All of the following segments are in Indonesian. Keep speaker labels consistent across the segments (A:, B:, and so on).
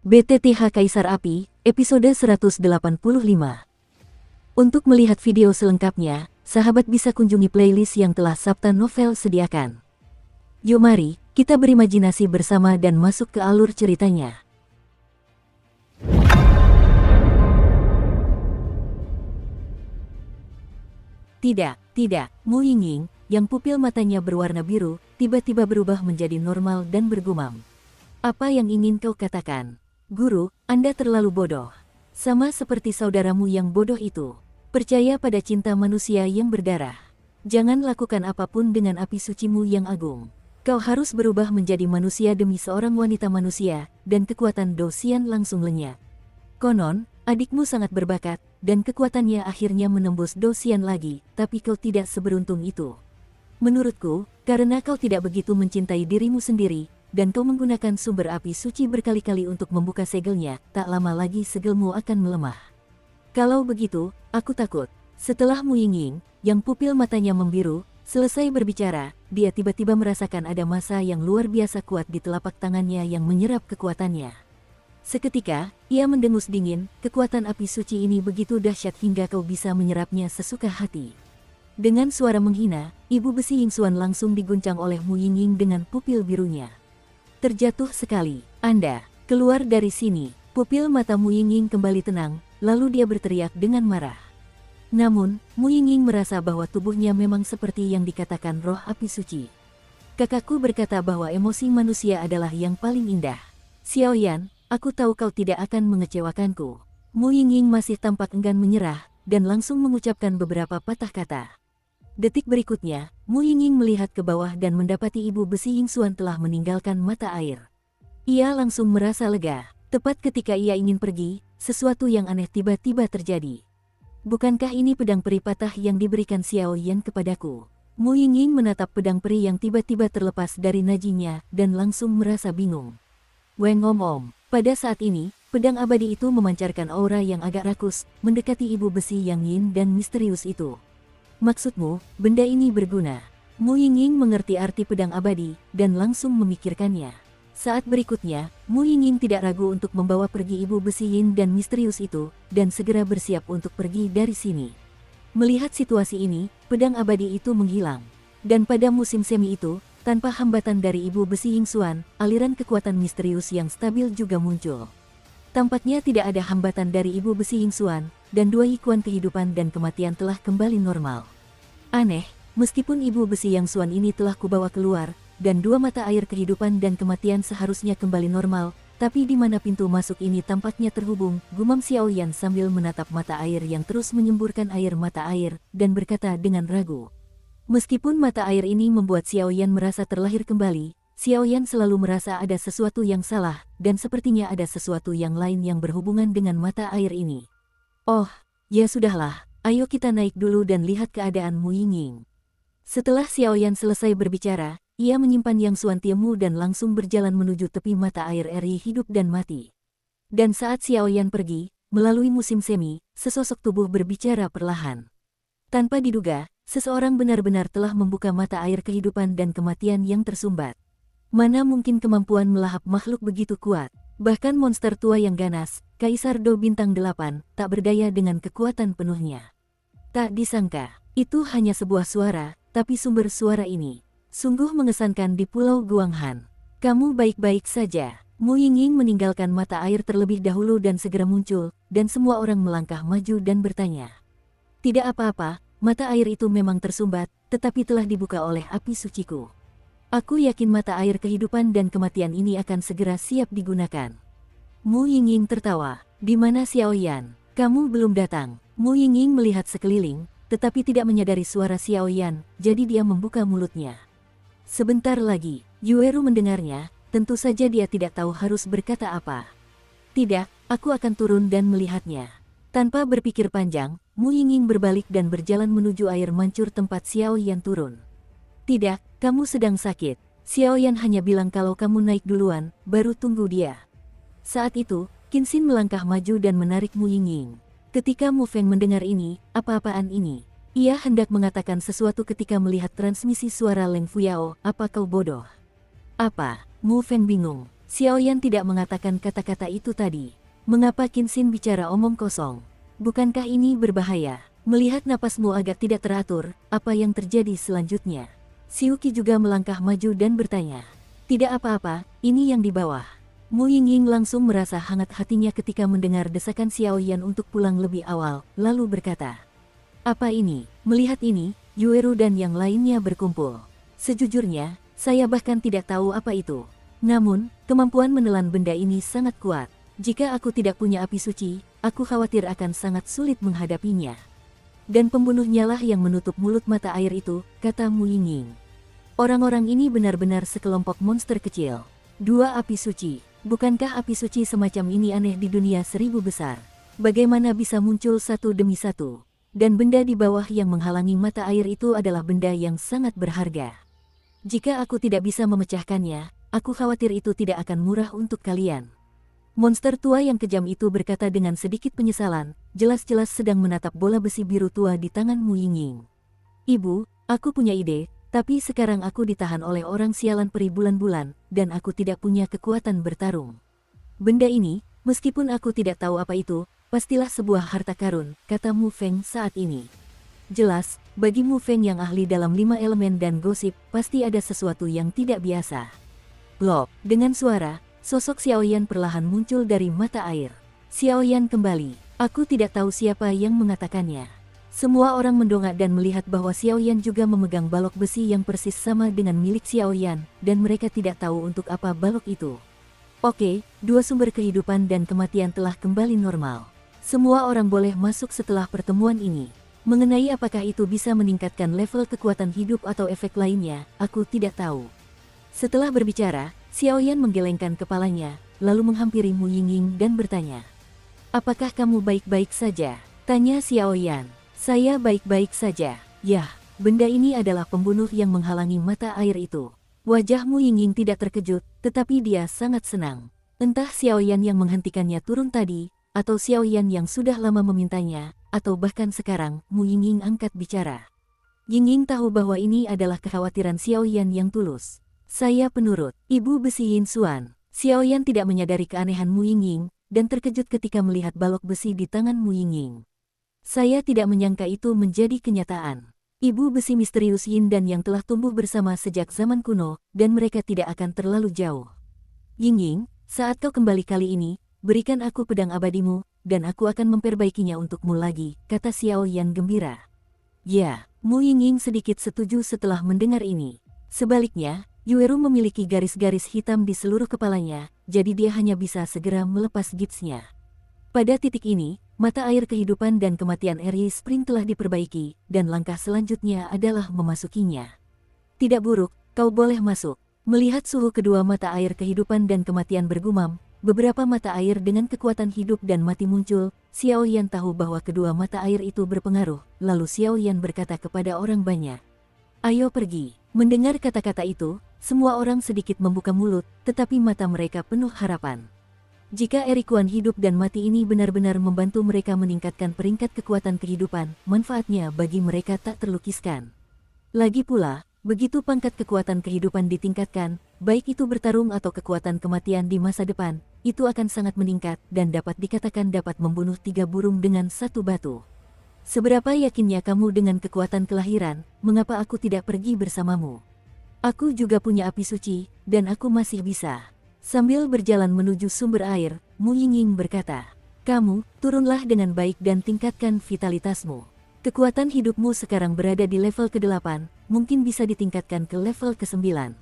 A: BTTH Kaisar Api, episode 185. Untuk melihat video selengkapnya, sahabat bisa kunjungi playlist yang telah Sabta Novel sediakan. Yuk mari, kita berimajinasi bersama dan masuk ke alur ceritanya. Tidak, Mu Yingying, yang pupil matanya berwarna biru, tiba-tiba berubah menjadi normal dan bergumam. Apa yang ingin kau katakan? Guru, Anda terlalu bodoh. Sama seperti saudaramu yang bodoh itu. Percaya pada cinta manusia yang berdarah. Jangan lakukan apapun dengan api sucimu yang agung. Kau harus berubah menjadi manusia demi seorang wanita manusia, dan kekuatan Dosian langsung lenyap. Konon, adikmu sangat berbakat, dan kekuatannya akhirnya menembus Dosian lagi, tapi kau tidak seberuntung itu. Menurutku, karena kau tidak begitu mencintai dirimu sendiri, dan kau menggunakan sumber api suci berkali-kali untuk membuka segelnya, tak lama lagi segelmu akan melemah. Kalau begitu, aku takut. Setelah Mu Yingying, yang pupil matanya membiru, selesai berbicara, dia tiba-tiba merasakan ada massa yang luar biasa kuat di telapak tangannya yang menyerap kekuatannya. Seketika, ia mendengus dingin, kekuatan api suci ini begitu dahsyat hingga kau bisa menyerapnya sesuka hati. Dengan suara menghina, Ibu Besi Yingxuan langsung diguncang oleh Mu Yingying dengan pupil birunya. Terjatuh sekali. Anda, keluar dari sini. Pupil mata Mu Yingying kembali tenang, lalu dia berteriak dengan marah. Namun, Mu Yingying merasa bahwa tubuhnya memang seperti yang dikatakan roh api suci. Kakakku berkata bahwa emosi manusia adalah yang paling indah. Xiaoyan, aku tahu kau tidak akan mengecewakanku. Mu Yingying masih tampak enggan menyerah, dan langsung mengucapkan beberapa patah kata. Detik berikutnya, Mu Yingying melihat ke bawah dan mendapati Ibu Besi Yingxuan telah meninggalkan mata air. Ia langsung merasa lega. Tepat ketika ia ingin pergi, sesuatu yang aneh tiba-tiba terjadi. Bukankah ini pedang peri patah yang diberikan Xiao Yan kepadaku? Mu Yingying menatap pedang peri yang tiba-tiba terlepas dari najinya dan langsung merasa bingung. Wengom-om, pada saat ini, pedang abadi itu memancarkan aura yang agak rakus, mendekati Ibu Besi yang yin dan misterius itu. Maksudmu, benda ini berguna. Mu Yingying mengerti arti pedang abadi, dan langsung memikirkannya. Saat berikutnya, Mu Yingying tidak ragu untuk membawa pergi Ibu Besi Yin dan misterius itu, dan segera bersiap untuk pergi dari sini. Melihat situasi ini, pedang abadi itu menghilang. Dan pada musim semi itu, tanpa hambatan dari Ibu Besi Yingxuan, aliran kekuatan misterius yang stabil juga muncul. Tampaknya tidak ada hambatan dari Ibu Besi Yingxuan, dan dua ikuan kehidupan dan kematian telah kembali normal. Aneh, meskipun Ibu Besi Yingxuan ini telah kubawa keluar, dan dua mata air kehidupan dan kematian seharusnya kembali normal, tapi di mana pintu masuk ini tampaknya terhubung, gumam Xiaoyan sambil menatap mata air yang terus menyemburkan air mata air, dan berkata dengan ragu. Meskipun mata air ini membuat Xiaoyan merasa terlahir kembali, Xiaoyan selalu merasa ada sesuatu yang salah, dan sepertinya ada sesuatu yang lain yang berhubungan dengan mata air ini. Oh, ya sudahlah, ayo kita naik dulu dan lihat keadaan Mu Yingying. Setelah Xiaoyan selesai berbicara, ia menyimpan Yang Xuan Tiemu dan langsung berjalan menuju tepi mata air eri hidup dan mati. Dan saat Xiaoyan pergi, melalui musim semi, sesosok tubuh berbicara perlahan. Tanpa diduga, seseorang benar-benar telah membuka mata air kehidupan dan kematian yang tersumbat. Mana mungkin kemampuan melahap makhluk begitu kuat? Bahkan monster tua yang ganas, Kaisar Do Bintang 8, tak berdaya dengan kekuatan penuhnya. Tak disangka, itu hanya sebuah suara, tapi sumber suara ini sungguh mengesankan di Pulau Guanghan. Kamu baik-baik saja? Mu Yingying meninggalkan mata air terlebih dahulu dan segera muncul, dan semua orang melangkah maju dan bertanya. Tidak apa-apa, mata air itu memang tersumbat, tetapi telah dibuka oleh api suciku. Aku yakin mata air kehidupan dan kematian ini akan segera siap digunakan. Mu Yingying tertawa. Di mana Xiaoyan? Kamu belum datang. Mu Yingying melihat sekeliling, tetapi tidak menyadari suara Xiaoyan, jadi dia membuka mulutnya. Sebentar lagi, Yueru mendengarnya, tentu saja dia tidak tahu harus berkata apa. Tidak, aku akan turun dan melihatnya. Tanpa berpikir panjang, Mu Yingying berbalik dan berjalan menuju air mancur tempat Xiaoyan turun. Tidak, kamu sedang sakit. Xiaoyan hanya bilang kalau kamu naik duluan, baru tunggu dia. Saat itu, Qinxin melangkah maju dan menarik Mu Yingying. Ketika Mu Feng mendengar ini, apa-apaan ini? Ia hendak mengatakan sesuatu ketika melihat transmisi suara Leng Fuyao, apa kau bodoh? Apa? Mu Feng bingung. Xiaoyan tidak mengatakan kata-kata itu tadi. Mengapa Qinxin bicara omong kosong? Bukankah ini berbahaya? Melihat napasmu agak tidak teratur, apa yang terjadi selanjutnya? Xiuqi juga melangkah maju dan bertanya. Tidak apa-apa, ini yang di bawah. Mu Yingying langsung merasa hangat hatinya ketika mendengar desakan Xiaoyan untuk pulang lebih awal, lalu berkata. Apa ini? Melihat ini, Yueru dan yang lainnya berkumpul. Sejujurnya, saya bahkan tidak tahu apa itu. Namun, kemampuan menelan benda ini sangat kuat. Jika aku tidak punya api suci, aku khawatir akan sangat sulit menghadapinya. Dan pembunuhnya lah yang menutup mulut mata air itu, kata Mu Yingying. Orang-orang ini benar-benar sekelompok monster kecil. 2 api suci. Bukankah api suci semacam ini aneh di dunia 1000 besar? Bagaimana bisa muncul satu demi satu? Dan benda di bawah yang menghalangi mata air itu adalah benda yang sangat berharga. Jika aku tidak bisa memecahkannya, aku khawatir itu tidak akan murah untuk kalian. Monster tua yang kejam itu berkata dengan sedikit penyesalan, jelas-jelas sedang menatap bola besi biru tua di tangan Mu Yingying. Ibu, aku punya ide, tapi sekarang aku ditahan oleh orang sialan peri bulan-bulan, dan aku tidak punya kekuatan bertarung. Benda ini, meskipun aku tidak tahu apa itu, pastilah sebuah harta karun, kata Mu Feng saat ini. Jelas, bagi Mu Feng yang ahli dalam 5 elemen dan gosip, pasti ada sesuatu yang tidak biasa. Blop, dengan suara, sosok Xiaoyan perlahan muncul dari mata air. Xiaoyan kembali. Aku tidak tahu siapa yang mengatakannya. Semua orang mendongak dan melihat bahwa Xiaoyan juga memegang balok besi yang persis sama dengan milik Xiaoyan, dan mereka tidak tahu untuk apa balok itu. Oke, 2 sumber kehidupan dan kematian telah kembali normal. Semua orang boleh masuk setelah pertemuan ini. Mengenai apakah itu bisa meningkatkan level kekuatan hidup atau efek lainnya, aku tidak tahu. Setelah berbicara, Xiaoyan menggelengkan kepalanya, lalu menghampiri Mu Yingying dan bertanya. Apakah kamu baik-baik saja? Tanya Xiaoyan. Saya baik-baik saja. Yah, benda ini adalah pembunuh yang menghalangi mata air itu. Wajah Mu Yingying tidak terkejut, tetapi dia sangat senang. Entah Xiaoyan yang menghentikannya turun tadi, atau Xiaoyan yang sudah lama memintanya, atau bahkan sekarang Mu Yingying angkat bicara. Yingying tahu bahwa ini adalah kekhawatiran Xiaoyan yang tulus. Saya penurut, Ibu Besi Yin Xuan. Xiaoyan tidak menyadari keanehan Mu Yingying, dan terkejut ketika melihat balok besi di tangan Mu Yingying. Saya tidak menyangka itu menjadi kenyataan. Ibu besi misterius Yin dan yang telah tumbuh bersama sejak zaman kuno, dan mereka tidak akan terlalu jauh. Yingying, saat kau kembali kali ini, berikan aku pedang abadimu, dan aku akan memperbaikinya untukmu lagi, kata Xiaoyan gembira. Ya, Mu Yingying sedikit setuju setelah mendengar ini. Sebaliknya, Yueru memiliki garis-garis hitam di seluruh kepalanya, jadi dia hanya bisa segera melepas gipsnya. Pada titik ini, mata air kehidupan dan kematian Eri Spring telah diperbaiki, dan langkah selanjutnya adalah memasukinya. Tidak buruk, kau boleh masuk. Melihat suhu kedua mata air kehidupan dan kematian bergumam, beberapa mata air dengan kekuatan hidup dan mati muncul. Xiaoyan tahu bahwa kedua mata air itu berpengaruh, lalu Xiaoyan berkata kepada orang banyak. Ayo pergi. Mendengar kata-kata itu, semua orang sedikit membuka mulut, tetapi mata mereka penuh harapan. Jika Erikuan hidup dan mati ini benar-benar membantu mereka meningkatkan peringkat kekuatan kehidupan, manfaatnya bagi mereka tak terlukiskan. Lagi pula, begitu pangkat kekuatan kehidupan ditingkatkan, baik itu bertarung atau kekuatan kematian di masa depan, itu akan sangat meningkat dan dapat dikatakan dapat membunuh 3 burung dengan 1 batu. Seberapa yakinnya kamu dengan kekuatan kelahiran, mengapa aku tidak pergi bersamamu? Aku juga punya api suci, dan aku masih bisa. Sambil berjalan menuju sumber air, Mu Yingying berkata, kamu, turunlah dengan baik dan tingkatkan vitalitasmu. Kekuatan hidupmu sekarang berada di level ke-8, mungkin bisa ditingkatkan ke level ke-9.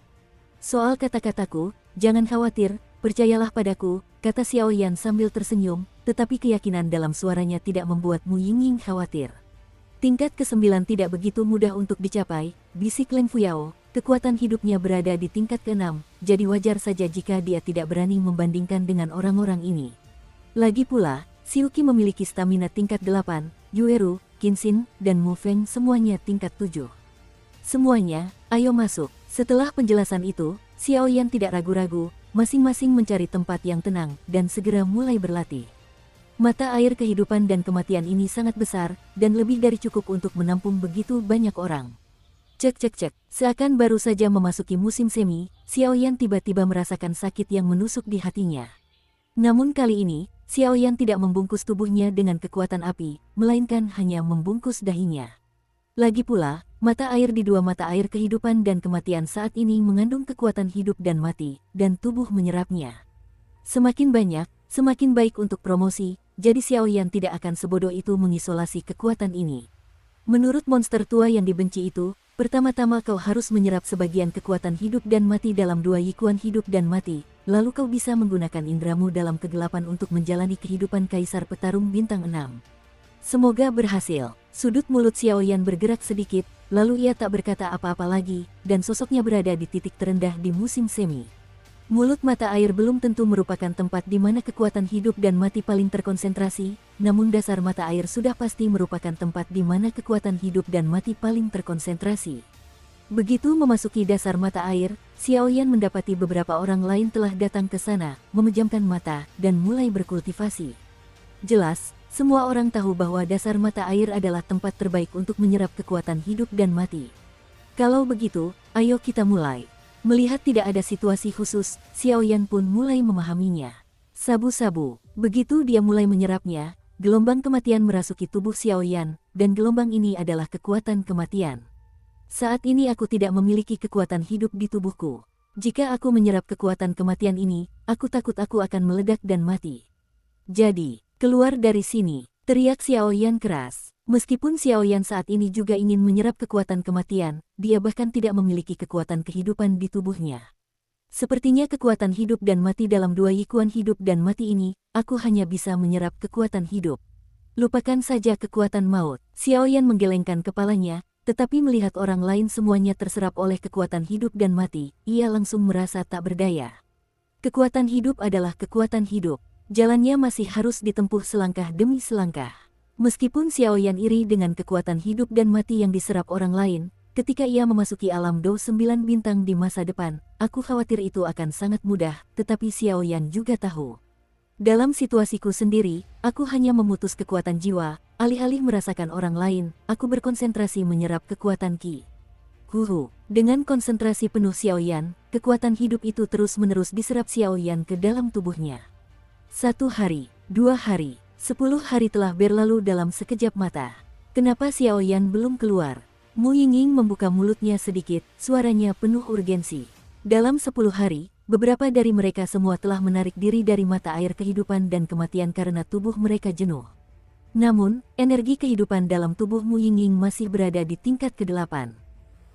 A: Soal kata-kataku, jangan khawatir, percayalah padaku, kata Xiaoyan sambil tersenyum, tetapi keyakinan dalam suaranya tidak membuat Mu Yingying khawatir. Tingkat ke-9 tidak begitu mudah untuk dicapai, bisik Leng Fuyao, kekuatan hidupnya berada di tingkat ke-6, jadi wajar saja jika dia tidak berani membandingkan dengan orang-orang ini. Lagi pula, Xiuqi memiliki stamina tingkat 8, Yueru, Qinxin, dan Mu Feng semuanya tingkat 7. Semuanya, ayo masuk. Setelah penjelasan itu, Xiaoyan tidak ragu-ragu, masing-masing mencari tempat yang tenang, dan segera mulai berlatih. Mata air kehidupan dan kematian ini sangat besar, dan lebih dari cukup untuk menampung begitu banyak orang. Cek cek cek, seakan baru saja memasuki musim semi, Xiaoyan tiba-tiba merasakan sakit yang menusuk di hatinya. Namun kali ini, Xiaoyan tidak membungkus tubuhnya dengan kekuatan api, melainkan hanya membungkus dahinya. Lagi pula, mata air di dua mata air kehidupan dan kematian saat ini mengandung kekuatan hidup dan mati, dan tubuh menyerapnya. Semakin banyak, semakin baik untuk promosi, jadi Xiaoyan tidak akan sebodoh itu mengisolasi kekuatan ini. Menurut monster tua yang dibenci itu, pertama-tama kau harus menyerap sebagian kekuatan hidup dan mati dalam dua yikuan hidup dan mati, lalu kau bisa menggunakan indramu dalam kegelapan untuk menjalani kehidupan Kaisar Petarung Bintang 6. Semoga berhasil. Sudut mulut Xiaoyan bergerak sedikit, lalu ia tak berkata apa-apa lagi, dan sosoknya berada di titik terendah di musim semi. Mulut mata air belum tentu merupakan tempat di mana kekuatan hidup dan mati paling terkonsentrasi, namun dasar mata air sudah pasti merupakan tempat di mana kekuatan hidup dan mati paling terkonsentrasi. Begitu memasuki dasar mata air, Xiaoyan mendapati beberapa orang lain telah datang ke sana, memejamkan mata, dan mulai berkultivasi. Jelas, semua orang tahu bahwa dasar mata air adalah tempat terbaik untuk menyerap kekuatan hidup dan mati. Kalau begitu, ayo kita mulai. Melihat tidak ada situasi khusus, Xiaoyan pun mulai memahaminya. Sabu-sabu, begitu dia mulai menyerapnya, gelombang kematian merasuki tubuh Xiaoyan, dan gelombang ini adalah kekuatan kematian. Saat ini aku tidak memiliki kekuatan hidup di tubuhku. Jika aku menyerap kekuatan kematian ini, aku takut aku akan meledak dan mati. Jadi, keluar dari sini, teriak Xiaoyan keras. Meskipun Xiaoyan saat ini juga ingin menyerap kekuatan kematian, dia bahkan tidak memiliki kekuatan kehidupan di tubuhnya. Sepertinya kekuatan hidup dan mati dalam dua yikuan hidup dan mati ini, aku hanya bisa menyerap kekuatan hidup. Lupakan saja kekuatan maut. Xiaoyan menggelengkan kepalanya, tetapi melihat orang lain semuanya terserap oleh kekuatan hidup dan mati, ia langsung merasa tak berdaya. Kekuatan hidup adalah kekuatan hidup. Jalannya masih harus ditempuh selangkah demi selangkah. Meskipun Xiaoyan iri dengan kekuatan hidup dan mati yang diserap orang lain, ketika ia memasuki alam Do 9 bintang di masa depan, aku khawatir itu akan sangat mudah, tetapi Xiaoyan juga tahu. Dalam situasiku sendiri, aku hanya memutus kekuatan jiwa, alih-alih merasakan orang lain, aku berkonsentrasi menyerap kekuatan Qi. Dengan konsentrasi penuh Xiaoyan, kekuatan hidup itu terus-menerus diserap Xiaoyan ke dalam tubuhnya. 1 hari, 2 hari, 10 hari telah berlalu dalam sekejap mata. Kenapa Xiaoyan belum keluar? Mu Yingying membuka mulutnya sedikit, suaranya penuh urgensi. Dalam 10 hari, beberapa dari mereka semua telah menarik diri dari mata air kehidupan dan kematian karena tubuh mereka jenuh. Namun, energi kehidupan dalam tubuh Mu Yingying masih berada di tingkat ke-8.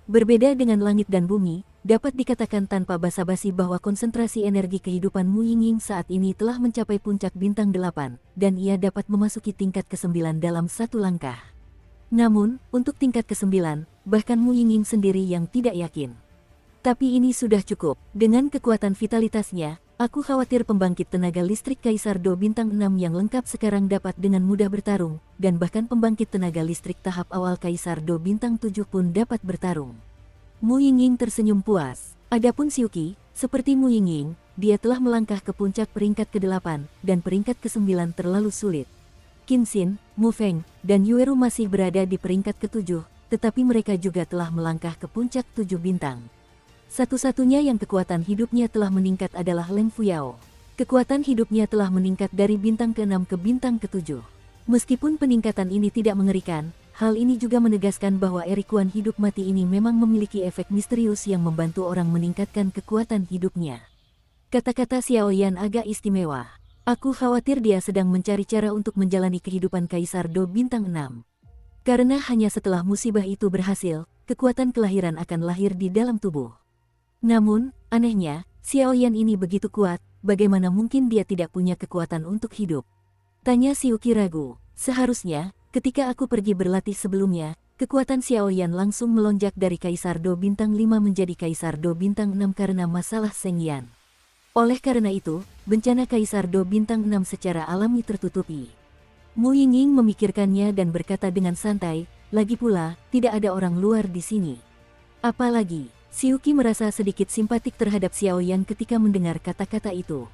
A: Berbeda dengan langit dan bumi, dapat dikatakan tanpa basa-basi bahwa konsentrasi energi kehidupan Mu Yingying saat ini telah mencapai puncak bintang 8, dan ia dapat memasuki tingkat ke-9 dalam satu langkah. Namun, untuk tingkat ke-9, bahkan Mu Yingying sendiri yang tidak yakin. Tapi ini sudah cukup. Dengan kekuatan vitalitasnya, aku khawatir pembangkit tenaga listrik Kaisar Do bintang 6 yang lengkap sekarang dapat dengan mudah bertarung, dan bahkan pembangkit tenaga listrik tahap awal Kaisar Do bintang 7 pun dapat bertarung. Mu Yingying tersenyum puas. Adapun Xiuqi, seperti Mu Yingying, dia telah melangkah ke puncak peringkat ke-8, dan peringkat ke-9 terlalu sulit. Qin Xin, Mu Feng, dan Yueru masih berada di peringkat ke-7, tetapi mereka juga telah melangkah ke puncak 7 bintang. Satu-satunya yang kekuatan hidupnya telah meningkat adalah Leng Fuyao. Kekuatan hidupnya telah meningkat dari bintang ke-6 ke bintang ke-7. Meskipun peningkatan ini tidak mengerikan, hal ini juga menegaskan bahwa erikuan hidup mati ini memang memiliki efek misterius yang membantu orang meningkatkan kekuatan hidupnya. Kata-kata Xiaoyan agak istimewa. Aku khawatir dia sedang mencari cara untuk menjalani kehidupan Kaisar Do bintang 6. Karena hanya setelah musibah itu berhasil, kekuatan kelahiran akan lahir di dalam tubuh. Namun, anehnya, Xiaoyan ini begitu kuat, bagaimana mungkin dia tidak punya kekuatan untuk hidup? Tanya Xiuqi ragu. Seharusnya, ketika aku pergi berlatih sebelumnya, kekuatan Xiaoyan langsung melonjak dari Kaisar Do bintang 5 menjadi Kaisar Do bintang 6 karena masalah Seng Yan. Oleh karena itu, bencana Kaisar Do bintang 6 secara alami tertutupi. Mu Yingying memikirkannya dan berkata dengan santai, lagi pula, tidak ada orang luar di sini. Apalagi, Xiuqi merasa sedikit simpatik terhadap Xiaoyan ketika mendengar kata-kata itu.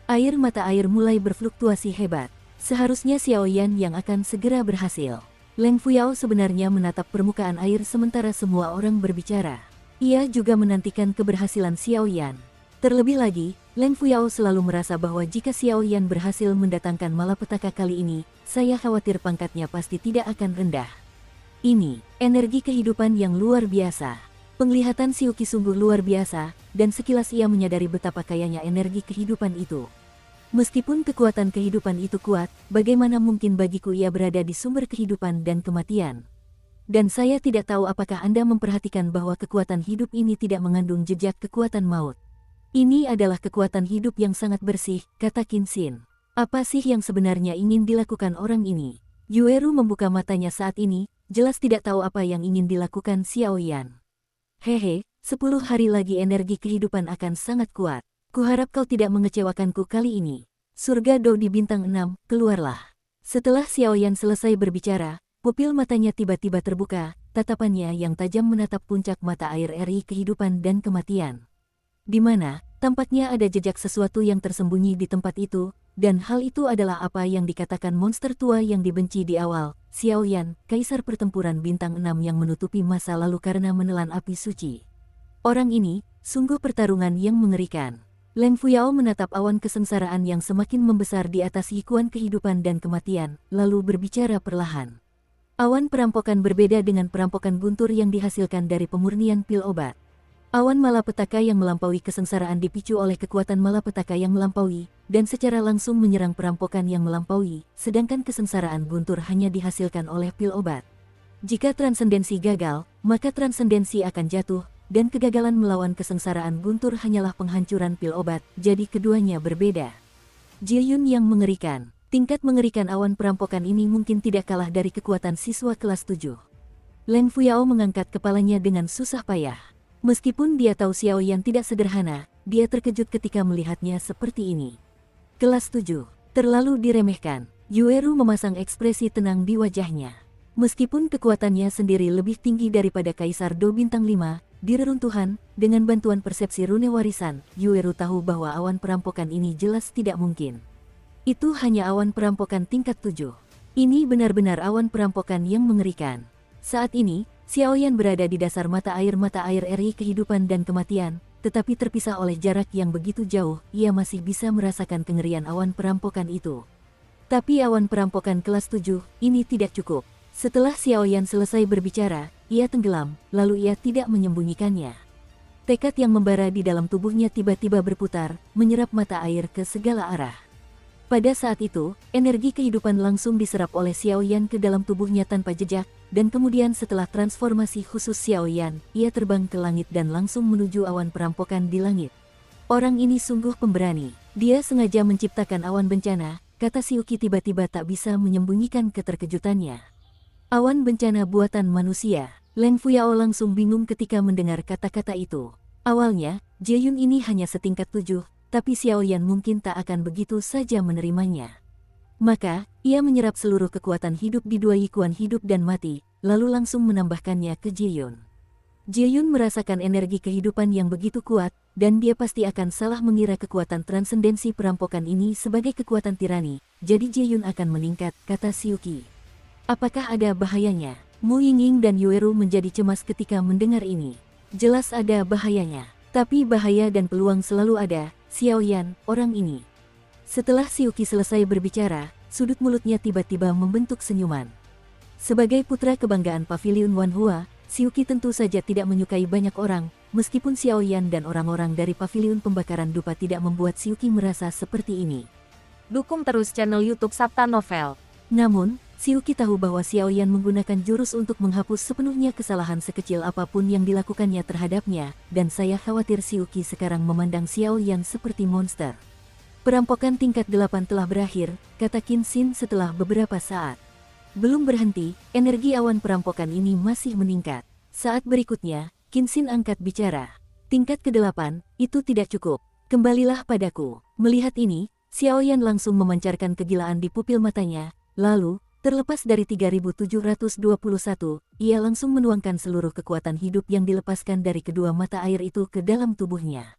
A: Air mata air mulai berfluktuasi hebat. Seharusnya Xiaoyan yang akan segera berhasil. Leng Fuyao sebenarnya menatap permukaan air sementara semua orang berbicara. Ia juga menantikan keberhasilan Xiao Yan. Terlebih lagi, Leng Fuyao selalu merasa bahwa jika Xiao Yan berhasil mendatangkan malapetaka kali ini, saya khawatir pangkatnya pasti tidak akan rendah. Ini, energi kehidupan yang luar biasa. Penglihatan Xiuqi sungguh luar biasa, dan sekilas ia menyadari betapa kayanya energi kehidupan itu. Meskipun kekuatan kehidupan itu kuat, bagaimana mungkin bagiku ia berada di sumber kehidupan dan kematian? Dan saya tidak tahu apakah Anda memperhatikan bahwa kekuatan hidup ini tidak mengandung jejak kekuatan maut. Ini adalah kekuatan hidup yang sangat bersih, kata Qin Xin. Apa sih yang sebenarnya ingin dilakukan orang ini? Yueru membuka matanya saat ini, jelas tidak tahu apa yang ingin dilakukan Xiao Yan. Hehe, 10 hari lagi energi kehidupan akan sangat kuat. Kuharap kau tidak mengecewakanku kali ini. Surga Dou di bintang 6, keluarlah. Setelah Xiao Yan selesai berbicara, pupil matanya tiba-tiba terbuka, tatapannya yang tajam menatap puncak mata air eri kehidupan dan kematian. Di mana, tampaknya ada jejak sesuatu yang tersembunyi di tempat itu, dan hal itu adalah apa yang dikatakan monster tua yang dibenci di awal, Xiao Yan, kaisar pertempuran bintang 6 yang menutupi masa lalu karena menelan api suci. Orang ini, sungguh pertarungan yang mengerikan. Leng Fuyao menatap awan kesengsaraan yang semakin membesar di atas hikuan kehidupan dan kematian, lalu berbicara perlahan. Awan perampokan berbeda dengan perampokan guntur yang dihasilkan dari pemurnian pil obat. Awan malapetaka yang melampaui kesengsaraan dipicu oleh kekuatan malapetaka yang melampaui, dan secara langsung menyerang perampokan yang melampaui, sedangkan kesengsaraan guntur hanya dihasilkan oleh pil obat. Jika transendensi gagal, maka transendensi akan jatuh, dan kegagalan melawan kesengsaraan guntur hanyalah penghancuran pil obat, jadi keduanya berbeda. Jieyun yang mengerikan. Tingkat mengerikan awan perampokan ini mungkin tidak kalah dari kekuatan siswa kelas 7. Leng Fuyao mengangkat kepalanya dengan susah payah. Meskipun dia tahu Xiao Yan tidak sederhana, dia terkejut ketika melihatnya seperti ini. Kelas 7. Terlalu diremehkan. Yueru memasang ekspresi tenang di wajahnya. Meskipun kekuatannya sendiri lebih tinggi daripada Kaisar Dou bintang 5, di reruntuhan, dengan bantuan persepsi rune warisan, Yueru tahu bahwa awan perampokan ini jelas tidak mungkin. Itu hanya awan perampokan tingkat 7. Ini benar-benar awan perampokan yang mengerikan. Saat ini, Xiao Yan berada di dasar mata air eri kehidupan dan kematian, tetapi terpisah oleh jarak yang begitu jauh, ia masih bisa merasakan kengerian awan perampokan itu. Tapi awan perampokan kelas 7, ini tidak cukup. Setelah Xiao Yan selesai berbicara, ia tenggelam, lalu ia tidak menyembunyikannya. Tekad yang membara di dalam tubuhnya tiba-tiba berputar, menyerap mata air ke segala arah. Pada saat itu, energi kehidupan langsung diserap oleh Xiao Yan ke dalam tubuhnya tanpa jejak, dan kemudian setelah transformasi khusus Xiao Yan, ia terbang ke langit dan langsung menuju awan perampokan di langit. Orang ini sungguh pemberani. Dia sengaja menciptakan awan bencana, kata Xiuqi tiba-tiba tak bisa menyembunyikan keterkejutannya. Awan bencana buatan manusia. Leng Fuyao langsung bingung ketika mendengar kata-kata itu. Awalnya, Jieyun ini hanya setingkat 7, tapi Xiao Yan mungkin tak akan begitu saja menerimanya. Maka, ia menyerap seluruh kekuatan hidup di dua yikuan hidup dan mati, lalu langsung menambahkannya ke Jieyun. Jieyun merasakan energi kehidupan yang begitu kuat, dan dia pasti akan salah mengira kekuatan transendensi perampokan ini sebagai kekuatan tirani, jadi Jieyun akan meningkat, kata Xiuqi. Apakah ada bahayanya? Mu Yingying dan Yueru menjadi cemas ketika mendengar ini. Jelas ada bahayanya. Tapi bahaya dan peluang selalu ada, Xiao Yan, orang ini. Setelah Xiuqi selesai berbicara, sudut mulutnya tiba-tiba membentuk senyuman. Sebagai putra kebanggaan Paviliun Wanhua, Xiuqi tentu saja tidak menyukai banyak orang, meskipun Xiao Yan dan orang-orang dari Paviliun Pembakaran Dupa tidak membuat Xiuqi merasa seperti ini.
B: Dukung terus channel YouTube Sabta Novel.
A: Namun, Xiuqi tahu bahwa Xiao Yan menggunakan jurus untuk menghapus sepenuhnya kesalahan sekecil apapun yang dilakukannya terhadapnya, dan saya khawatir Xiuqi sekarang memandang Xiao Yan seperti monster. Perampokan tingkat 8 telah berakhir, kata Qin Xin setelah beberapa saat. Belum berhenti, energi awan perampokan ini masih meningkat. Saat berikutnya, Qin Xin angkat bicara. Tingkat ke-8, itu tidak cukup. Kembalilah padaku. Melihat ini, Xiao Yan langsung memancarkan kegilaan di pupil matanya, lalu, terlepas dari 3721, ia langsung menuangkan seluruh kekuatan hidup yang dilepaskan dari kedua mata air itu ke dalam tubuhnya.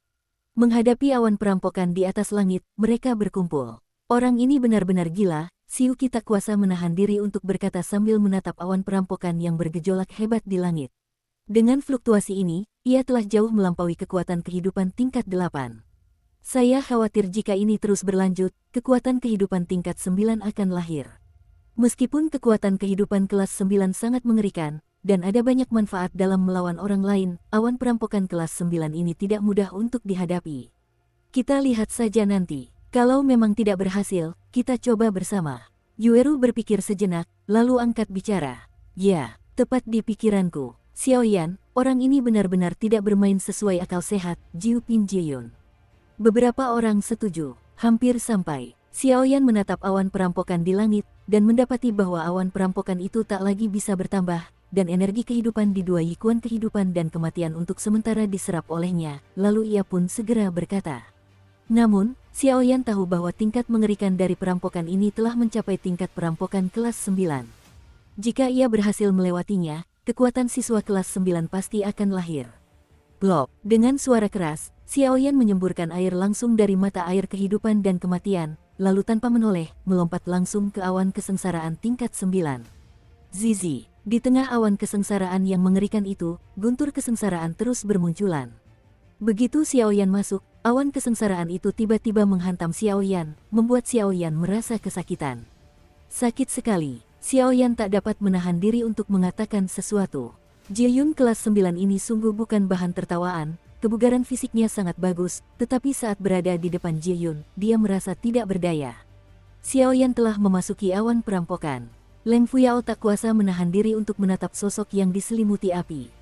A: Menghadapi awan perampokan di atas langit, mereka berkumpul. Orang ini benar-benar gila, Siuki tak kuasa menahan diri untuk berkata sambil menatap awan perampokan yang bergejolak hebat di langit. Dengan fluktuasi ini, ia telah jauh melampaui kekuatan kehidupan tingkat 8. Saya khawatir jika ini terus berlanjut, kekuatan kehidupan tingkat 9 akan lahir. Meskipun kekuatan kehidupan kelas 9 sangat mengerikan, dan ada banyak manfaat dalam melawan orang lain, awan perampokan kelas 9 ini tidak mudah untuk dihadapi. Kita lihat saja nanti. Kalau memang tidak berhasil, kita coba bersama. Yueru berpikir sejenak, lalu angkat bicara. Ya, tepat di pikiranku. Xiaoyan, orang ini benar-benar tidak bermain sesuai akal sehat, Jiu Pin Jiyun. Beberapa orang setuju, hampir sampai. Xiaoyan menatap awan perampokan di langit, dan mendapati bahwa awan perampokan itu tak lagi bisa bertambah, dan energi kehidupan di dua yikuan kehidupan dan kematian untuk sementara diserap olehnya, lalu ia pun segera berkata. Namun, Xiaoyan tahu bahwa tingkat mengerikan dari perampokan ini telah mencapai tingkat perampokan kelas 9. Jika ia berhasil melewatinya, kekuatan siswa kelas 9 pasti akan lahir. Blop, dengan suara keras, Xiaoyan menyemburkan air langsung dari mata air kehidupan dan kematian, lalu tanpa menoleh, melompat langsung ke awan kesengsaraan tingkat 9. Zizi, di tengah awan kesengsaraan yang mengerikan itu, guntur kesengsaraan terus bermunculan. Begitu Xiaoyan masuk, awan kesengsaraan itu tiba-tiba menghantam Xiaoyan, membuat Xiaoyan merasa kesakitan. Sakit sekali, Xiaoyan tak dapat menahan diri untuk mengatakan sesuatu. Jiyun kelas 9 ini sungguh bukan bahan tertawaan. Kebugaran fisiknya sangat bagus, tetapi saat berada di depan Jiyun, dia merasa tidak berdaya. Xiaoyan telah memasuki awan perampokan. Leng Fuyao tak kuasa menahan diri untuk menatap sosok yang diselimuti api.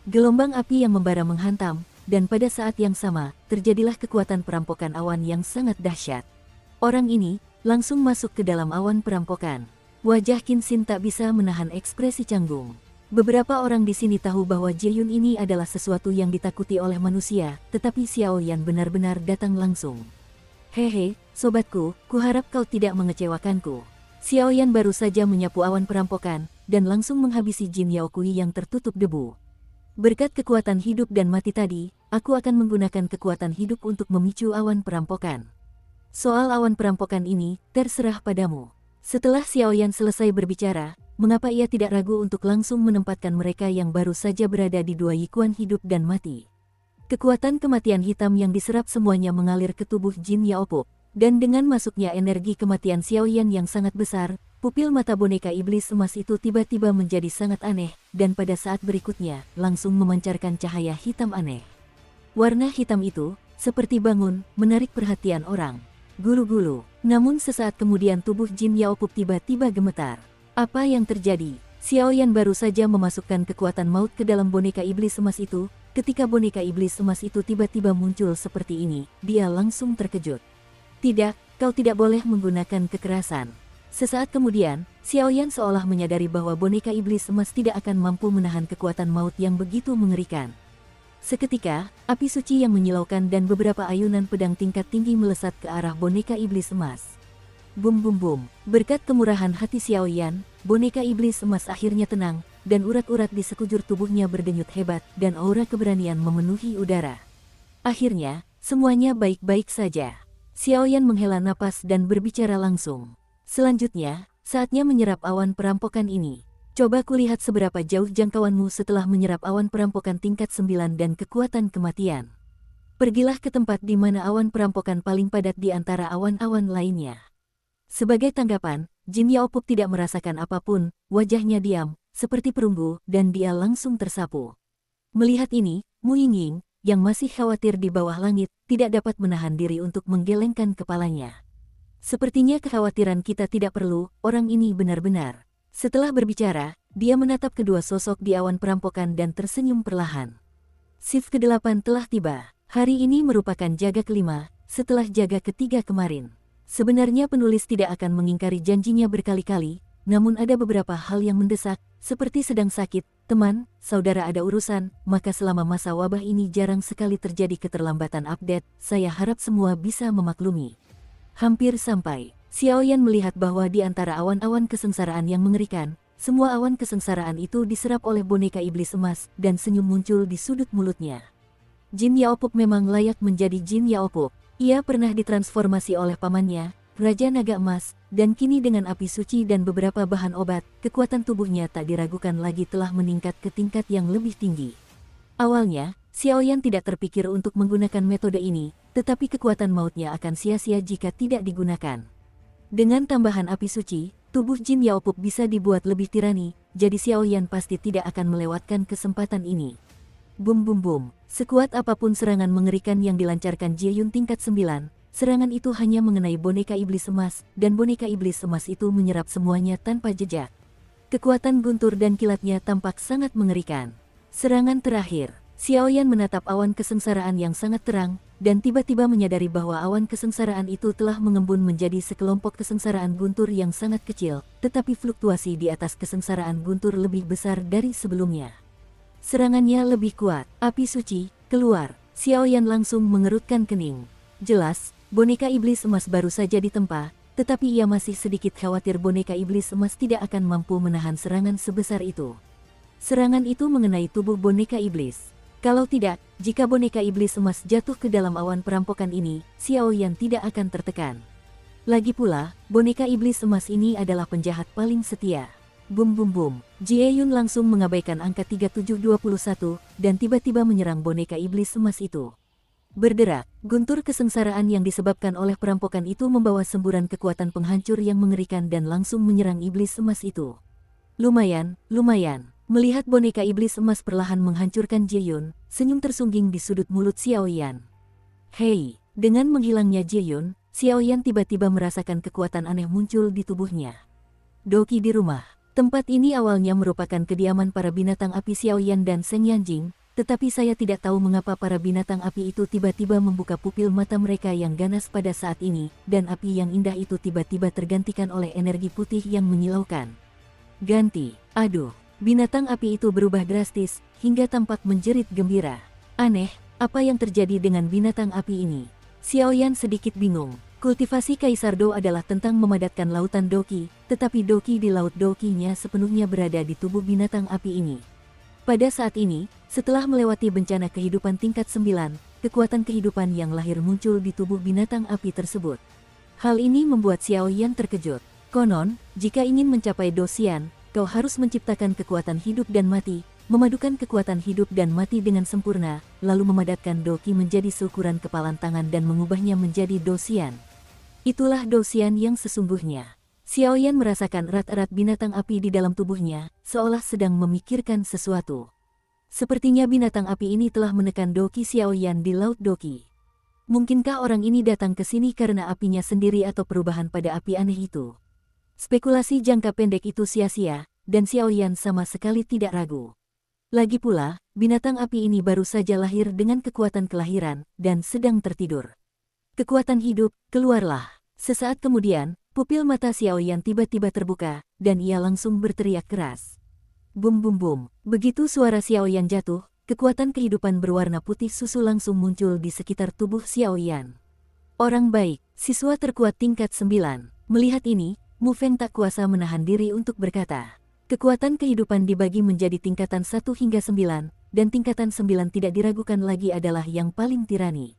A: Gelombang api yang membara menghantam, dan pada saat yang sama, terjadilah kekuatan perampokan awan yang sangat dahsyat. Orang ini langsung masuk ke dalam awan perampokan. Wajah Qin Xin tak bisa menahan ekspresi canggung. Beberapa orang di sini tahu bahwa Jiyun ini adalah sesuatu yang ditakuti oleh manusia, tetapi Xiaoyan benar-benar datang langsung. Hehe, sobatku, kuharap kau tidak mengecewakanku. Xiaoyan baru saja menyapu awan perampokan, dan langsung menghabisi Jin Yaokui yang tertutup debu. Berkat kekuatan hidup dan mati tadi, aku akan menggunakan kekuatan hidup untuk memicu awan perampokan. Soal awan perampokan ini, terserah padamu. Setelah Xiaoyan selesai berbicara, mengapa ia tidak ragu untuk langsung menempatkan mereka yang baru saja berada di dua yikuan hidup dan mati. Kekuatan kematian hitam yang diserap semuanya mengalir ke tubuh Jin Yaopop, dan dengan masuknya energi kematian Xiaoyan yang sangat besar, pupil mata boneka iblis emas itu tiba-tiba menjadi sangat aneh, dan pada saat berikutnya, langsung memancarkan cahaya hitam aneh. Warna hitam itu, seperti bangun, menarik perhatian orang. Gulu-gulu, namun sesaat kemudian tubuh Jin Yaopop tiba-tiba gemetar. Apa yang terjadi? Xiaoyan baru saja memasukkan kekuatan maut ke dalam boneka iblis emas itu. Ketika boneka iblis emas itu tiba-tiba muncul seperti ini, dia langsung terkejut. Tidak, kau tidak boleh menggunakan kekerasan. Sesaat kemudian, Xiaoyan seolah menyadari bahwa boneka iblis emas tidak akan mampu menahan kekuatan maut yang begitu mengerikan. Seketika, api suci yang menyilaukan dan beberapa ayunan pedang tingkat tinggi melesat ke arah boneka iblis emas. Bum bum bum, berkat kemurahan hati Xiaoyan, boneka iblis emas akhirnya tenang, dan urat-urat di sekujur tubuhnya berdenyut hebat, dan aura keberanian memenuhi udara. Akhirnya, semuanya baik-baik saja. Xiaoyan menghela napas dan berbicara langsung. Selanjutnya, saatnya menyerap awan perampokan ini. Coba kulihat seberapa jauh jangkauanmu setelah menyerap awan perampokan tingkat 9 dan kekuatan kematian. Pergilah ke tempat di mana awan perampokan paling padat di antara awan-awan lainnya. Sebagai tanggapan, Jin Yaopop tidak merasakan apapun, wajahnya diam, seperti perunggu, dan dia langsung tersapu. Melihat ini, Mu Yingying, yang masih khawatir di bawah langit, tidak dapat menahan diri untuk menggelengkan kepalanya. Sepertinya kekhawatiran kita tidak perlu, orang ini benar-benar. Setelah berbicara, dia menatap kedua sosok di awan perampokan dan tersenyum perlahan. Shift ke-8 telah tiba. Hari ini merupakan jaga kelima, setelah jaga ketiga kemarin. Sebenarnya penulis tidak akan mengingkari janjinya berkali-kali, namun ada beberapa hal yang mendesak, seperti sedang sakit, teman, saudara ada urusan, maka selama masa wabah ini jarang sekali terjadi keterlambatan update, saya harap semua bisa memaklumi. Hampir sampai. Xiaoyan melihat bahwa di antara awan-awan kesengsaraan yang mengerikan, semua awan kesengsaraan itu diserap oleh boneka iblis emas, dan senyum muncul di sudut mulutnya. Jin Yaopop memang layak menjadi Jin Yaopop. Ia pernah ditransformasi oleh pamannya, Raja Naga Emas, dan kini dengan api suci dan beberapa bahan obat, kekuatan tubuhnya tak diragukan lagi telah meningkat ke tingkat yang lebih tinggi. Awalnya, Xiaoyan tidak terpikir untuk menggunakan metode ini, tetapi kekuatan mautnya akan sia-sia jika tidak digunakan. Dengan tambahan api suci, tubuh Jin Yaopup bisa dibuat lebih tirani, jadi Xiaoyan pasti tidak akan melewatkan kesempatan ini. Bum bum bum, sekuat apapun serangan mengerikan yang dilancarkan Jie Yun tingkat 9, serangan itu hanya mengenai boneka iblis emas, dan boneka iblis emas itu menyerap semuanya tanpa jejak. Kekuatan guntur dan kilatnya tampak sangat mengerikan. Serangan terakhir, Xiaoyan menatap awan kesengsaraan yang sangat terang, dan tiba-tiba menyadari bahwa awan kesengsaraan itu telah mengembun menjadi sekelompok kesengsaraan guntur yang sangat kecil, tetapi fluktuasi di atas kesengsaraan guntur lebih besar dari sebelumnya. Serangannya lebih kuat, api suci, keluar. Xiaoyan langsung mengerutkan kening. Jelas, boneka iblis emas baru saja ditempa, tetapi ia masih sedikit khawatir boneka iblis emas tidak akan mampu menahan serangan sebesar itu. Serangan itu mengenai tubuh boneka iblis. Kalau tidak, jika boneka iblis emas jatuh ke dalam awan perampokan ini, Xiaoyan tidak akan tertekan. Lagi pula, boneka iblis emas ini adalah penjahat paling setia. Bum bum bum, Jie Yun langsung mengabaikan angka 3721, dan tiba-tiba menyerang boneka iblis emas itu. Berderak, guntur kesengsaraan yang disebabkan oleh perampokan itu membawa semburan kekuatan penghancur yang mengerikan dan langsung menyerang iblis emas itu. Lumayan. Melihat boneka iblis emas perlahan menghancurkan Jie Yun, senyum tersungging di sudut mulut Xiaoyan. Hei, dengan menghilangnya Jie Yun, Xiaoyan tiba-tiba merasakan kekuatan aneh muncul di tubuhnya. Doki di rumah. Tempat ini awalnya merupakan kediaman para binatang api Xiaoyan dan Seng Yanjing, tetapi saya tidak tahu mengapa para binatang api itu tiba-tiba membuka pupil mata mereka yang ganas pada saat ini, dan api yang indah itu tiba-tiba tergantikan oleh energi putih yang menyilaukan. Ganti, aduh. Binatang api itu berubah drastis, hingga tampak menjerit gembira. Aneh, apa yang terjadi dengan binatang api ini? Xiaoyan sedikit bingung. Kultivasi Kaisar Do adalah tentang memadatkan lautan Doki, tetapi Doki di laut Dokinya sepenuhnya berada di tubuh binatang api ini. Pada saat ini, setelah melewati bencana kehidupan tingkat 9, kekuatan kehidupan yang lahir muncul di tubuh binatang api tersebut. Hal ini membuat Xiaoyan terkejut. Konon, jika ingin mencapai Dosian, kau harus menciptakan kekuatan hidup dan mati, memadukan kekuatan hidup dan mati dengan sempurna, lalu memadatkan Doki menjadi seukuran kepalan tangan dan mengubahnya menjadi Dosian. Itulah Dosian yang sesungguhnya. Xiaoyan merasakan erat-erat binatang api di dalam tubuhnya, seolah sedang memikirkan sesuatu. Sepertinya binatang api ini telah menekan Doki Xiaoyan di laut Doki. Mungkinkah orang ini datang ke sini karena apinya sendiri atau perubahan pada api aneh itu? Spekulasi jangka pendek itu sia-sia, dan Xiaoyan sama sekali tidak ragu. Lagi pula, binatang api ini baru saja lahir dengan kekuatan kelahiran, dan sedang tertidur. Kekuatan hidup, keluarlah. Sesaat kemudian, pupil mata Xiaoyan tiba-tiba terbuka, dan ia langsung berteriak keras. Bum bum bum, begitu suara Xiaoyan jatuh, kekuatan kehidupan berwarna putih susu langsung muncul di sekitar tubuh Xiaoyan. Orang baik, siswa terkuat tingkat 9, melihat ini, Mu Feng tak kuasa menahan diri untuk berkata. Kekuatan kehidupan dibagi menjadi tingkatan 1 hingga 9, dan tingkatan 9 tidak diragukan lagi adalah yang paling tirani.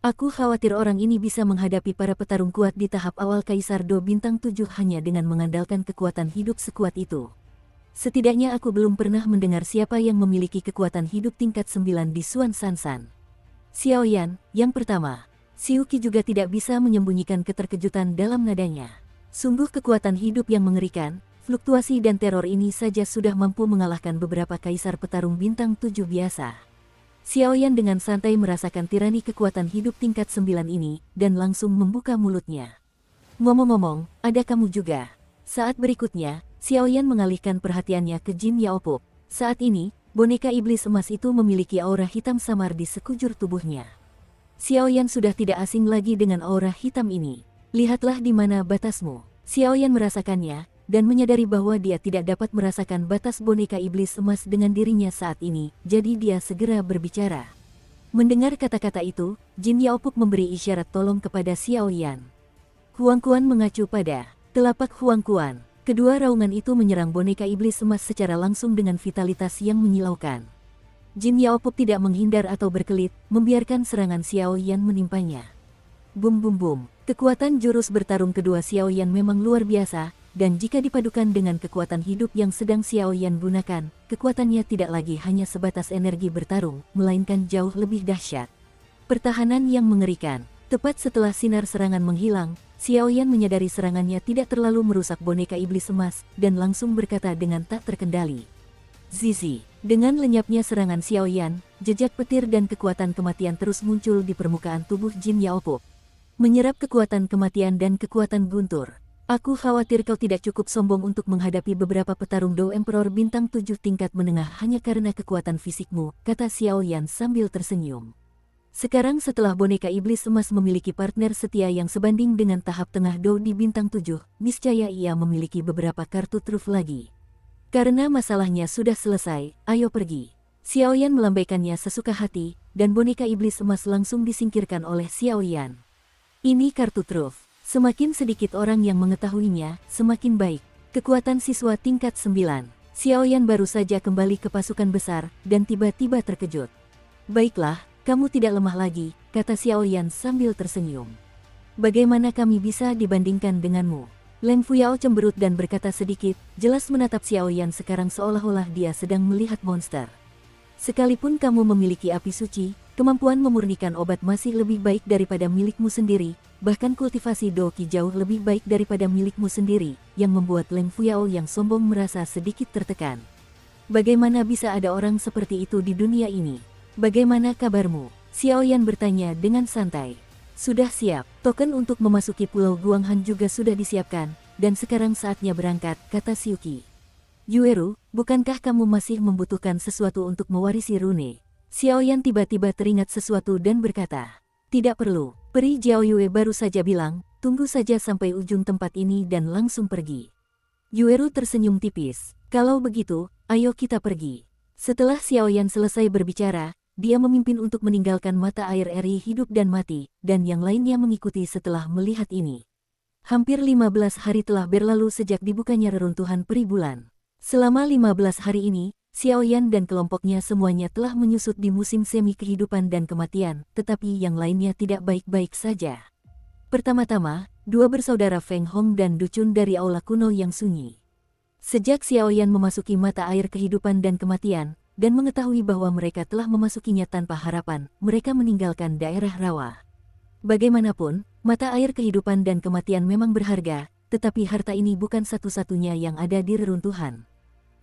A: Aku khawatir orang ini bisa menghadapi para petarung kuat di tahap awal Kaisar Do bintang 7 hanya dengan mengandalkan kekuatan hidup sekuat itu. Setidaknya aku belum pernah mendengar siapa yang memiliki kekuatan hidup tingkat 9 di Xuan Sansan. Xiaoyan, yang pertama. Xiuqi juga tidak bisa menyembunyikan keterkejutan dalam nadanya. Sungguh kekuatan hidup yang mengerikan, fluktuasi dan teror ini saja sudah mampu mengalahkan beberapa kaisar petarung bintang 7 biasa. Xiaoyan dengan santai merasakan tirani kekuatan hidup tingkat 9 ini, dan langsung membuka mulutnya. Ngomong-ngomong, ada kamu juga. Saat berikutnya, Xiaoyan mengalihkan perhatiannya ke Jin Yaopup. Saat ini, boneka iblis emas itu memiliki aura hitam samar di sekujur tubuhnya. Xiaoyan sudah tidak asing lagi dengan aura hitam ini. Lihatlah di mana batasmu. Xiaoyan merasakannya, dan menyadari bahwa dia tidak dapat merasakan batas boneka iblis emas dengan dirinya saat ini, jadi dia segera berbicara. Mendengar kata-kata itu, Jin Yaopup memberi isyarat tolong kepada Xiaoyan. Huang Quan mengacu pada telapak Huang Quan. Kedua raungan itu menyerang boneka iblis emas secara langsung dengan vitalitas yang menyilaukan. Jin Yaopup tidak menghindar atau berkelit, membiarkan serangan Xiaoyan menimpanya. Bum bum bum. Kekuatan jurus bertarung kedua Xiao Yan memang luar biasa, dan jika dipadukan dengan kekuatan hidup yang sedang Xiao Yan gunakan, kekuatannya tidak lagi hanya sebatas energi bertarung, melainkan jauh lebih dahsyat. Pertahanan yang mengerikan. Tepat setelah sinar serangan menghilang, Xiao Yan menyadari serangannya tidak terlalu merusak boneka iblis emas, dan langsung berkata dengan tak terkendali. Zizi. Dengan lenyapnya serangan Xiao Yan, jejak petir dan kekuatan kematian terus muncul di permukaan tubuh Jin Yaopo. Menyerap kekuatan kematian dan kekuatan guntur. Aku khawatir kau tidak cukup sombong untuk menghadapi beberapa petarung Do Emperor bintang 7 tingkat menengah hanya karena kekuatan fisikmu, kata Xiao Yan sambil tersenyum. Sekarang setelah boneka iblis emas memiliki partner setia yang sebanding dengan tahap tengah Do di bintang 7, niscaya ia memiliki beberapa kartu truf lagi. Karena masalahnya sudah selesai, ayo pergi. Xiao Yan melambaikannya sesuka hati, dan boneka iblis emas langsung disingkirkan oleh Xiao Yan. Ini kartu truf. Semakin sedikit orang yang mengetahuinya, semakin baik. Kekuatan siswa tingkat 9. Xiao Yan baru saja kembali ke pasukan besar, dan tiba-tiba terkejut. Baiklah, kamu tidak lemah lagi, kata Xiao Yan sambil tersenyum. Bagaimana kami bisa dibandingkan denganmu? Leng Fuyao cemberut dan berkata sedikit, jelas menatap Xiao Yan sekarang seolah-olah dia sedang melihat monster. Sekalipun kamu memiliki api suci, kemampuan memurnikan obat masih lebih baik daripada milikmu sendiri, bahkan kultivasi Doqi jauh lebih baik daripada milikmu sendiri, yang membuat Leng Fuyao yang sombong merasa sedikit tertekan. Bagaimana bisa ada orang seperti itu di dunia ini? Bagaimana kabarmu? Xiao Yan bertanya dengan santai. Sudah siap, token untuk memasuki Pulau Guanghan juga sudah disiapkan, dan sekarang saatnya berangkat, kata Xiuqi. Yueru, bukankah kamu masih membutuhkan sesuatu untuk mewarisi rune? Xiao Yan tiba-tiba teringat sesuatu dan berkata, tidak perlu, Peri Jiao Yue baru saja bilang, tunggu saja sampai ujung tempat ini dan langsung pergi. Yueru tersenyum tipis, kalau begitu, ayo kita pergi. Setelah Xiao Yan selesai berbicara, dia memimpin untuk meninggalkan mata air eri hidup dan mati, dan yang lainnya mengikuti setelah melihat ini. Hampir 15 hari telah berlalu sejak dibukanya reruntuhan peri bulan. Selama 15 hari ini, Xiao Yan dan kelompoknya semuanya telah menyusut di musim semi kehidupan dan kematian, tetapi yang lainnya tidak baik-baik saja. Pertama-tama, dua bersaudara Feng Hong dan Du Chun dari aula kuno yang sunyi. Sejak Xiao Yan memasuki mata air kehidupan dan kematian, dan mengetahui bahwa mereka telah memasukinya tanpa harapan, mereka meninggalkan daerah rawa. Bagaimanapun, mata air kehidupan dan kematian memang berharga, tetapi harta ini bukan satu-satunya yang ada di reruntuhan.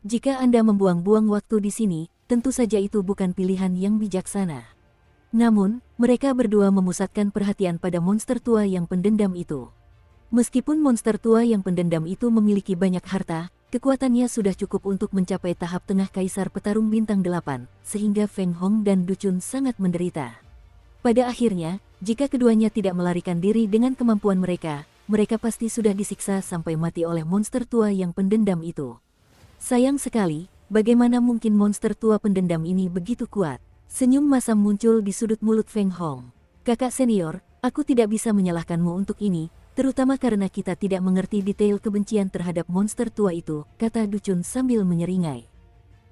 A: Jika Anda membuang-buang waktu di sini, tentu saja itu bukan pilihan yang bijaksana. Namun, mereka berdua memusatkan perhatian pada monster tua yang pendendam itu. Meskipun monster tua yang pendendam itu memiliki banyak harta, kekuatannya sudah cukup untuk mencapai tahap tengah Kaisar Petarung Bintang 8, sehingga Feng Hong dan Du Chun sangat menderita. Pada akhirnya, jika keduanya tidak melarikan diri dengan kemampuan mereka, mereka pasti sudah disiksa sampai mati oleh monster tua yang pendendam itu. Sayang sekali, bagaimana mungkin monster tua pendendam ini begitu kuat? Senyum masam muncul di sudut mulut Feng Hong. Kakak senior, aku tidak bisa menyalahkanmu untuk ini, terutama karena kita tidak mengerti detail kebencian terhadap monster tua itu, kata Du Chun sambil menyeringai.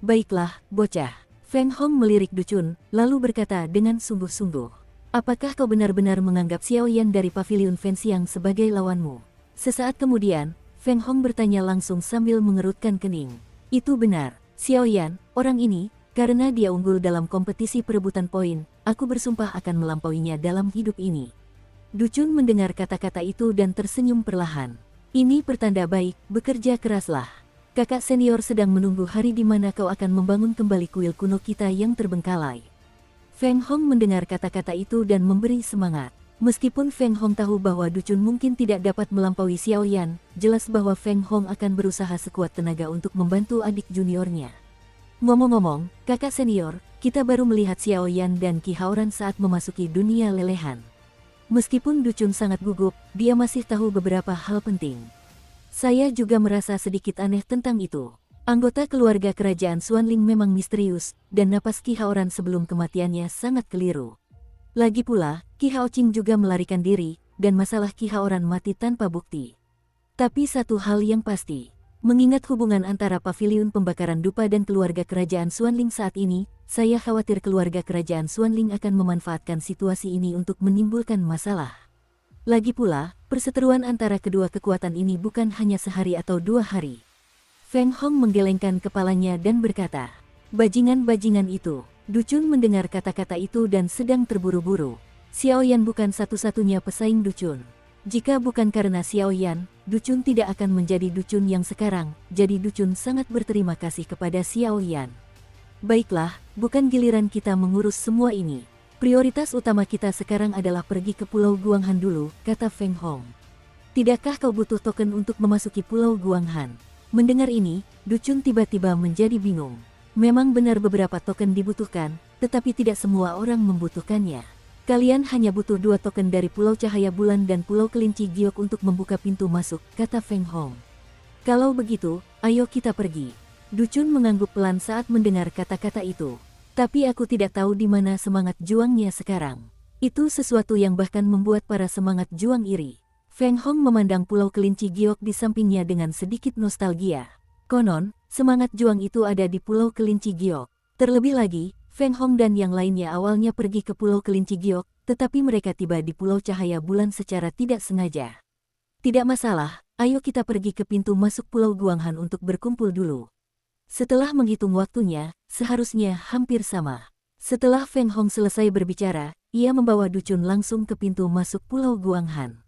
A: Baiklah, bocah. Feng Hong melirik Du Chun, lalu berkata dengan sungguh-sungguh. Apakah kau benar-benar menganggap Xiao Yan dari Paviliun Fenxiang sebagai lawanmu? Sesaat kemudian, Feng Hong bertanya langsung sambil mengerutkan kening. Itu benar, Xiao Yan, orang ini, karena dia unggul dalam kompetisi perebutan poin, aku bersumpah akan melampauinya dalam hidup ini. Du Chun mendengar kata-kata itu dan tersenyum perlahan. Ini pertanda baik, bekerja keraslah. Kakak senior sedang menunggu hari di mana kau akan membangun kembali kuil kuno kita yang terbengkalai. Feng Hong mendengar kata-kata itu dan memberi semangat. Meskipun Feng Hong tahu bahwa Du Chun mungkin tidak dapat melampaui Xiao Yan, jelas bahwa Feng Hong akan berusaha sekuat tenaga untuk membantu adik juniornya. Ngomong-ngomong, kakak senior, kita baru melihat Xiao Yan dan Qi Haoran saat memasuki dunia lelehan. Meskipun Du Chun sangat gugup, dia masih tahu beberapa hal penting. Saya juga merasa sedikit aneh tentang itu. Anggota keluarga kerajaan Xuanling memang misterius, dan napas Qi Haoran sebelum kematiannya sangat keliru. Lagi pula, Qi Haoqing juga melarikan diri, dan masalah Qi Haoran mati tanpa bukti. Tapi satu hal yang pasti, mengingat hubungan antara Paviliun Pembakaran Dupa dan keluarga kerajaan Xuanling saat ini, saya khawatir keluarga kerajaan Xuanling akan memanfaatkan situasi ini untuk menimbulkan masalah. Lagi pula, perseteruan antara kedua kekuatan ini bukan hanya sehari atau 2 hari. Feng Hong menggelengkan kepalanya dan berkata, "Bajingan-bajingan itu." Du Chun mendengar kata-kata itu dan sedang terburu-buru. Xiao Yan bukan satu-satunya pesaing Du Chun. Jika bukan karena Xiao Yan, Du Chun tidak akan menjadi Du Chun yang sekarang, jadi Du Chun sangat berterima kasih kepada Xiao Yan. "Baiklah, bukan giliran kita mengurus semua ini. Prioritas utama kita sekarang adalah pergi ke Pulau Guanghan dulu," kata Feng Hong. "Tidakkah kau butuh token untuk memasuki Pulau Guanghan?" Mendengar ini, Du Chun tiba-tiba menjadi bingung. Memang benar beberapa token dibutuhkan, tetapi tidak semua orang membutuhkannya. "Kalian hanya butuh 2 token dari Pulau Cahaya Bulan dan Pulau Kelinci Giok untuk membuka pintu masuk," kata Feng Hong. "Kalau begitu, ayo kita pergi." Du Chun mengangguk pelan saat mendengar kata-kata itu. "Tapi aku tidak tahu di mana semangat juangnya sekarang." Itu sesuatu yang bahkan membuat para semangat juang iri. Feng Hong memandang Pulau Kelinci Giok di sampingnya dengan sedikit nostalgia. Konon, semangat juang itu ada di Pulau Kelinci Giok. Terlebih lagi, Feng Hong dan yang lainnya awalnya pergi ke Pulau Kelinci Giok, tetapi mereka tiba di Pulau Cahaya Bulan secara tidak sengaja. "Tidak masalah, ayo kita pergi ke pintu masuk Pulau Guanghan untuk berkumpul dulu." Setelah menghitung waktunya, seharusnya hampir sama. Setelah Feng Hong selesai berbicara, ia membawa Du Chun langsung ke pintu masuk Pulau Guanghan.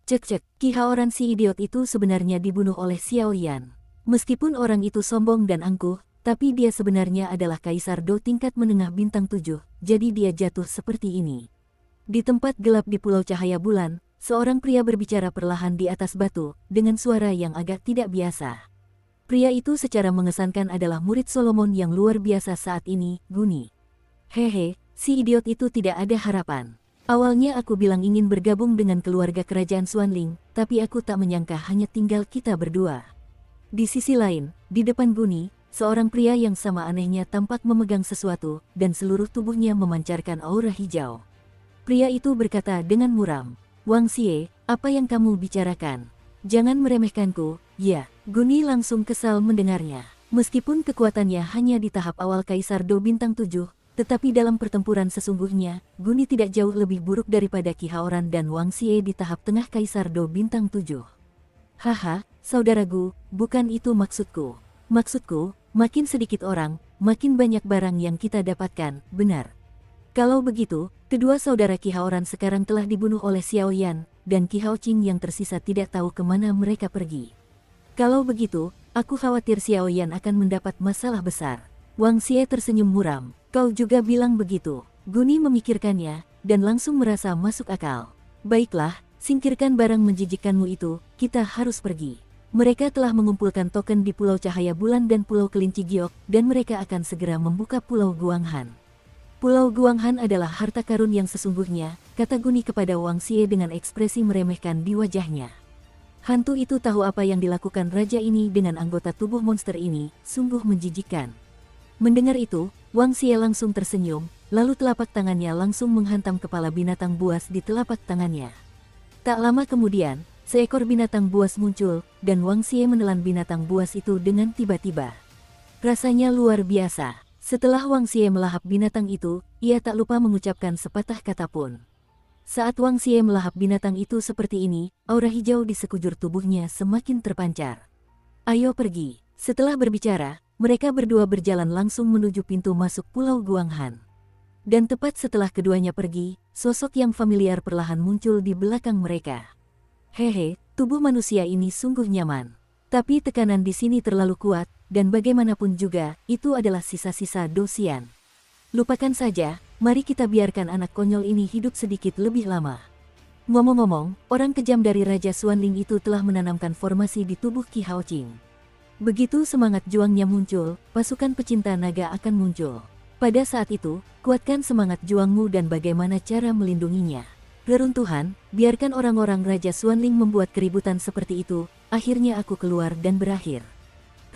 A: Cek-cek, Ki Haoran si idiot itu sebenarnya dibunuh oleh Xiao Yan. Meskipun orang itu sombong dan angkuh, tapi dia sebenarnya adalah Kaisar Do tingkat menengah bintang 7, jadi dia jatuh seperti ini. Di tempat gelap di Pulau Cahaya Bulan, seorang pria berbicara perlahan di atas batu, dengan suara yang agak tidak biasa. Pria itu secara mengesankan adalah murid Solomon yang luar biasa saat ini, Guni. "Hehe, si idiot itu tidak ada harapan. Awalnya aku bilang ingin bergabung dengan keluarga kerajaan Xuanling, tapi aku tak menyangka hanya tinggal kita berdua." Di sisi lain, di depan Guni, seorang pria yang sama anehnya tampak memegang sesuatu, dan seluruh tubuhnya memancarkan aura hijau. Pria itu berkata dengan muram, "Wang Xie, apa yang kamu bicarakan? Jangan meremehkanku." "Ya." Guni langsung kesal mendengarnya. Meskipun kekuatannya hanya di tahap awal Kaisar Do bintang 7, tetapi dalam pertempuran sesungguhnya, Guni tidak jauh lebih buruk daripada Ki Haoran dan Wang Xie di tahap tengah Kaisar Do bintang 7. "Haha, saudaraku, bukan itu maksudku. Maksudku, makin sedikit orang, makin banyak barang yang kita dapatkan, benar. Kalau begitu, kedua saudara Ki Haoran sekarang telah dibunuh oleh Xiao Yan, dan Ki Hao Qing yang tersisa tidak tahu kemana mereka pergi. Kalau begitu, aku khawatir Xiao Yan akan mendapat masalah besar." Wang Xie tersenyum muram. "Kau juga bilang begitu." Guni memikirkannya, dan langsung merasa masuk akal. "Baiklah, singkirkan barang menjijikkanmu itu, kita harus pergi." Mereka telah mengumpulkan token di Pulau Cahaya Bulan dan Pulau Kelinci Giok, dan mereka akan segera membuka Pulau Guanghan. "Pulau Guanghan adalah harta karun yang sesungguhnya," kata Guni kepada Wang Xie dengan ekspresi meremehkan di wajahnya. Hantu itu tahu apa yang dilakukan raja ini dengan anggota tubuh monster ini, sungguh menjijikkan. Mendengar itu, Wang Xie langsung tersenyum, lalu telapak tangannya langsung menghantam kepala binatang buas di telapak tangannya. Tak lama kemudian, seekor binatang buas muncul, dan Wang Xie menelan binatang buas itu dengan tiba-tiba. Rasanya luar biasa. Setelah Wang Xie melahap binatang itu, ia tak lupa mengucapkan sepatah kata pun. Saat Wang Xie melahap binatang itu seperti ini, aura hijau di sekujur tubuhnya semakin terpancar. "Ayo pergi." Setelah berbicara, mereka berdua berjalan langsung menuju pintu masuk Pulau Guanghan. Dan tepat setelah keduanya pergi, sosok yang familiar perlahan muncul di belakang mereka. "Hehe, tubuh manusia ini sungguh nyaman. Tapi tekanan di sini terlalu kuat, dan bagaimanapun juga, itu adalah sisa-sisa dosian. Lupakan saja, mari kita biarkan anak konyol ini hidup sedikit lebih lama." Ngomong-ngomong, orang kejam dari Raja Xuanling itu telah menanamkan formasi di tubuh Ki Hao Qing. Begitu semangat juangnya muncul, pasukan pecinta naga akan muncul. Pada saat itu, kuatkan semangat juangmu dan bagaimana cara melindunginya. Reruntuhan, biarkan orang-orang Raja Xuanling membuat keributan seperti itu, akhirnya aku keluar dan berakhir.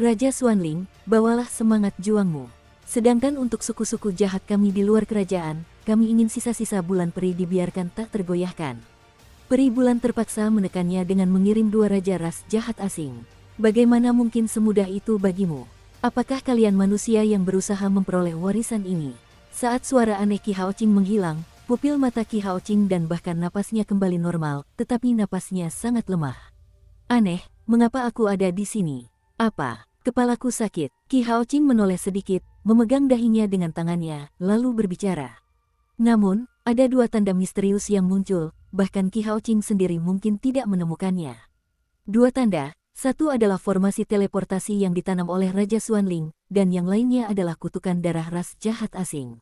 A: Raja Xuanling, bawalah semangat juangmu. Sedangkan untuk suku-suku jahat kami di luar kerajaan, kami ingin sisa-sisa bulan peri dibiarkan tak tergoyahkan. Peri bulan terpaksa menekannya dengan mengirim 2 raja ras jahat asing. Bagaimana mungkin semudah itu bagimu? Apakah kalian manusia yang berusaha memperoleh warisan ini? Saat suara aneh Ki Hao Qing menghilang, Pupil mata Qi Haoqing dan bahkan napasnya kembali normal, tetapi napasnya sangat lemah. Aneh, mengapa aku ada di sini? Apa? Kepalaku sakit. Qi Haoqing menoleh sedikit, memegang dahinya dengan tangannya, lalu berbicara. Namun, ada dua tanda misterius yang muncul, bahkan Qi Haoqing sendiri mungkin tidak menemukannya. Dua tanda, satu adalah formasi teleportasi yang ditanam oleh Raja Xuanling, dan yang lainnya adalah kutukan darah ras jahat asing.